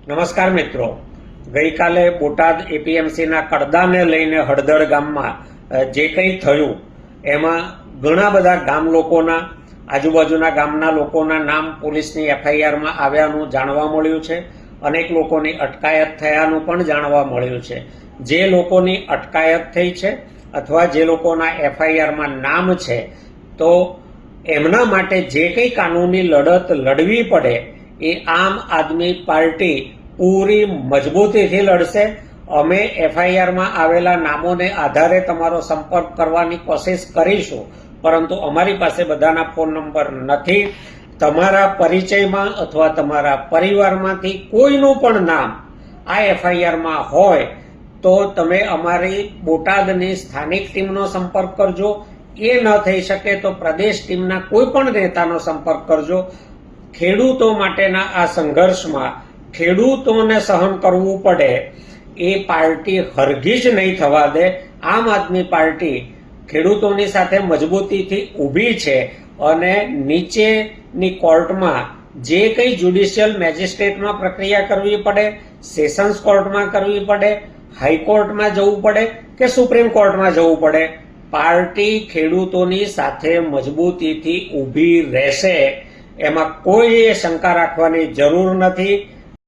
નમસ્કાર મિત્રો, ગઈકાલે બોટાદ એપીએમસીના કડદાને લઈને હળદળ ગામમાં જે કંઈ થયું એમાં ઘણા બધા ગામ લોકોના, આજુબાજુના ગામના લોકોના નામ પોલીસની એફઆઈઆરમાં આવ્યાનું જાણવા મળ્યું છે. અનેક લોકોની અટકાયત થયાનું પણ જાણવા મળ્યું છે. જે લોકોની અટકાયત થઈ છે અથવા જે લોકોના એફઆઈઆરમાં નામ છે, તો એમના માટે જે કંઈ કાનૂની લડત લડવી પડે એ આમ આદમી પાર્ટી પૂરી મજબૂતીથી લડશે. અમે એફઆઈઆરમાં આવેલા નામોને આધારે તમારો સંપર્ક કરવાની કોશિશ કરીશું, પરંતુ અમારી પાસે બધાના ફોન નંબર નથી. તમારા પરિચયમાં અથવા તમારા પરિવારમાંથી કોઈનું પણ નામ આ એફઆઈઆરમાં હોય તો તમે અમારી બોટાદની સ્થાનિક ટીમનો સંપર્ક કરજો. એ ન થઈ શકે તો પ્રદેશ ટીમના કોઈ પણ નેતાનો સંપર્ક કરજો. ખેડૂતો માટેના આ સંઘર્ષમાં ખેડૂતોને સહન કરવું પડે એ પાર્ટી હરગીજ નહીં થવા દે. આમ આદમી પાર્ટી ખેડૂતોની સાથે મજબૂતીથી ઊભી છે અને નીચેની કોર્ટમાં જે કંઈ જ્યુડિશિયલ મેજિસ્ટ્રેટમાં પ્રક્રિયા કરવી પડે, સેશન્સ કોર્ટમાં કરવી પડે, હાઈકોર્ટમાં જવું પડે કે સુપ્રીમ કોર્ટમાં જવું પડે, પાર્ટી ખેડૂતોની સાથે મજબૂતીથી ઊભી રહેશે. એમાં કોઈ શંકા રાખવાની જરૂર નથી.